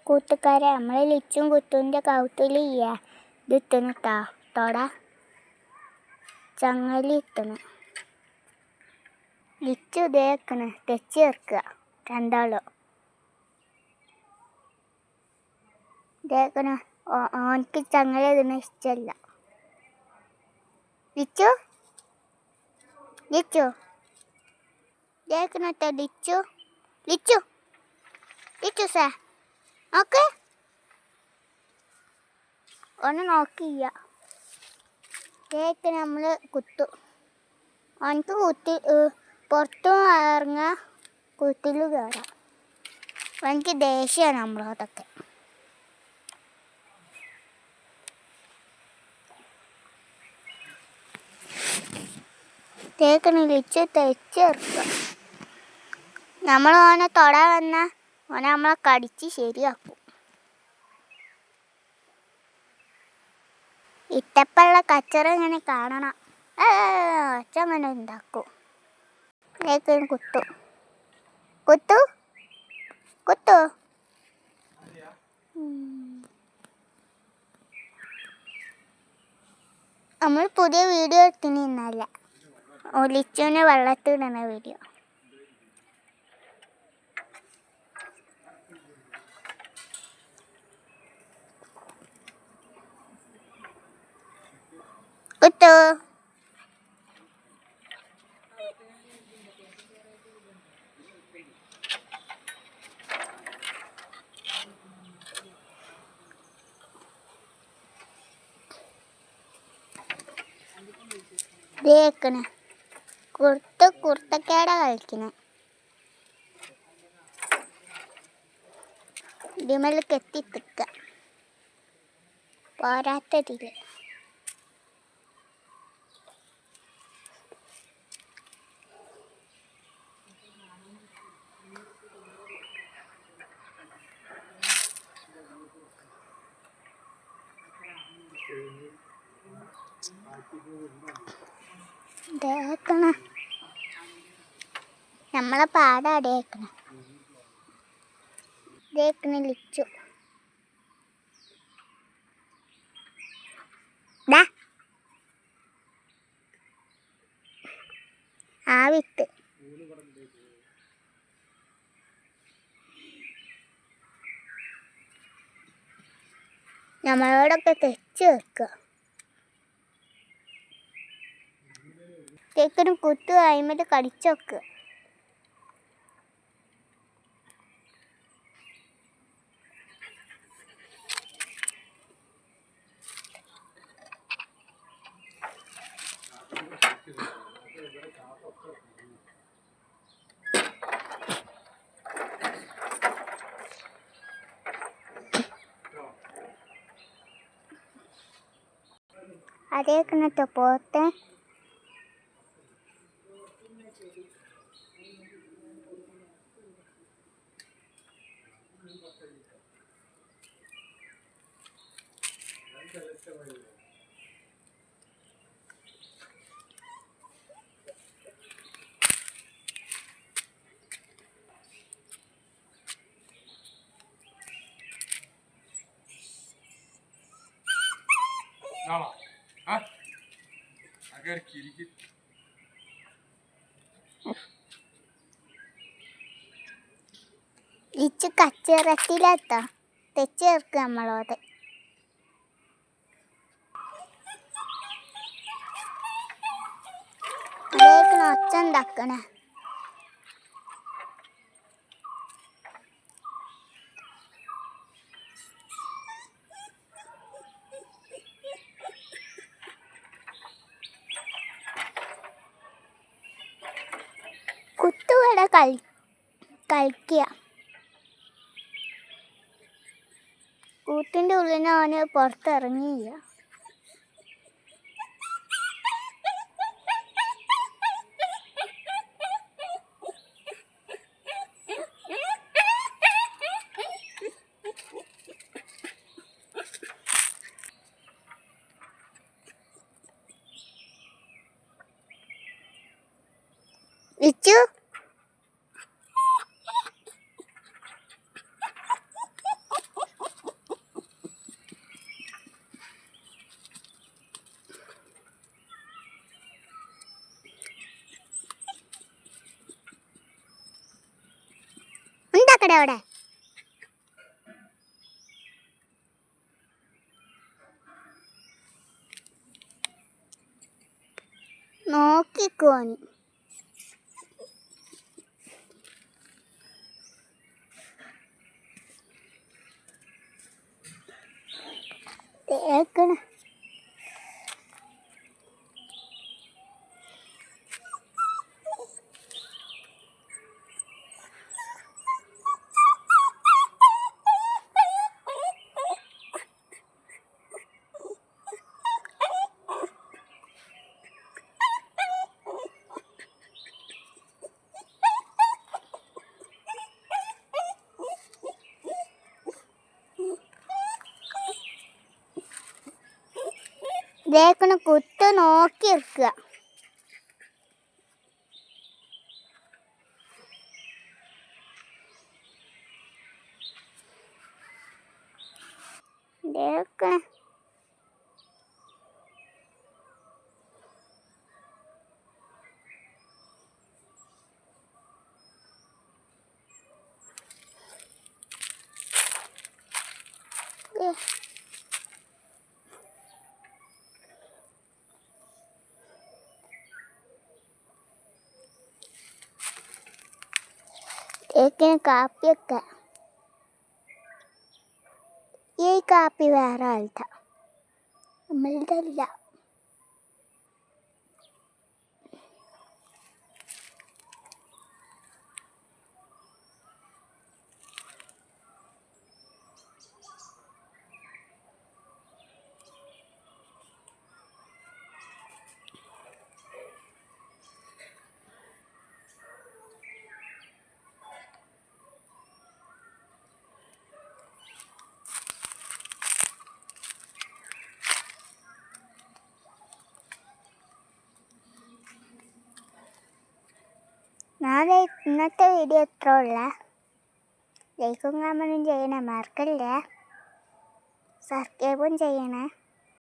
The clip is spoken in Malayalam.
കൂട്ടുകാരെ നമ്മൾ ലിച്ചും കുത്തുവിൻ്റെ കൗത്തിലില്ല ഇത് ഇട്ടണ് കേട്ടോ തൊട ചങ്ങലി ഇട്ടണ് ലിച്ചു ഇതേക്കണ് തെച്ച് ചേർക്കുക രണ്ടാളും ഇതേക്കണ് ഓനക്ക് ചങ്ങല ഇതിന് ഇഷ്ടമല്ല ലിച്ചു ലിച്ചു ഇതേക്കണ് കേട്ടോ ലിച്ചു ലിച്ചു ലിച്ചു സാ ഓക്കെ ഒന്ന് നോക്കില്ല കേക്ക് നമ്മൾ കുത്തു അവനക്ക് പുറത്തും ഇറങ്ങാൻ കുത്തിൽ കയറാം എനിക്ക് ദേഷ്യമാണ് നമ്മളതൊക്കെ കേക്കിന് വിളിച്ച് തെച്ചെറുക്കുക നമ്മൾ ഓനെ തൊടാൻ വന്നാൽ ഓനെ നമ്മളെ കടിച്ച് ശരിയാക്കും ഇട്ടപ്പുള്ള കച്ചറ ഇങ്ങനെ കാണണം ഒച്ച അങ്ങനെ ഉണ്ടാക്കും കേക്കിന് കുത്തു കുത്തു കുത്തു നമ്മൾ പുതിയ വീഡിയോ എടുത്തിന് ഇന്നല്ല ലിച്ചുവിനെ വെള്ളത്തിലിടുന്ന വീഡിയോ കുത്തു ദേക്കണ കുർത്തക്കേട കളിക്കണേ ഇതിമേൽ കെത്തിത്തിക്ക പോരാത്തതില് ദേക്കണ നമ്മളെ പാട അടയേക്കണ ദേക്കണ ലിച്ചു ആ വിത്ത് നമ്മളോടൊക്കെ തെച്ച് വെക്കുക കേക്കിന് കുത്തു അയിമത് കടിച്ചു വെക്കുക അതേക്കണട്ടോ പോത്തെ ഇച്ച് കച്ചറത്തിലെത്താ തെച്ച് ചേർക്കുക നമ്മളോട് അതേക്കണ ഒച്ച ഉണ്ടാക്കണേ കുത്തുവട കളിക്കുക കൂട്ടിൻ്റെ ഉള്ളിൽ നിന്ന് അവന് പുറത്തിറങ്ങിയില്ല ലിച്ചു എടാ അവിടെ നോക്കിക്കോൻ. തേക്കണ തേക്കണ കുത്ത് നോക്കിയിരിക്കുക. തേക്കണ തേക്കിന് കാപ്പിയൊക്കെ. ഈ കാപ്പി വേറെ ആളുടെ, നമ്മളുടെ അല്ല. ഞാൻ ഇന്നത്തെ വീഡിയോ എത്ര ഉള്ള ലൈക്കും കമൻറ്റും ചെയ്യണേ, മറക്കല്ലേ. സബ്സ്ക്രൈബും ചെയ്യണേ.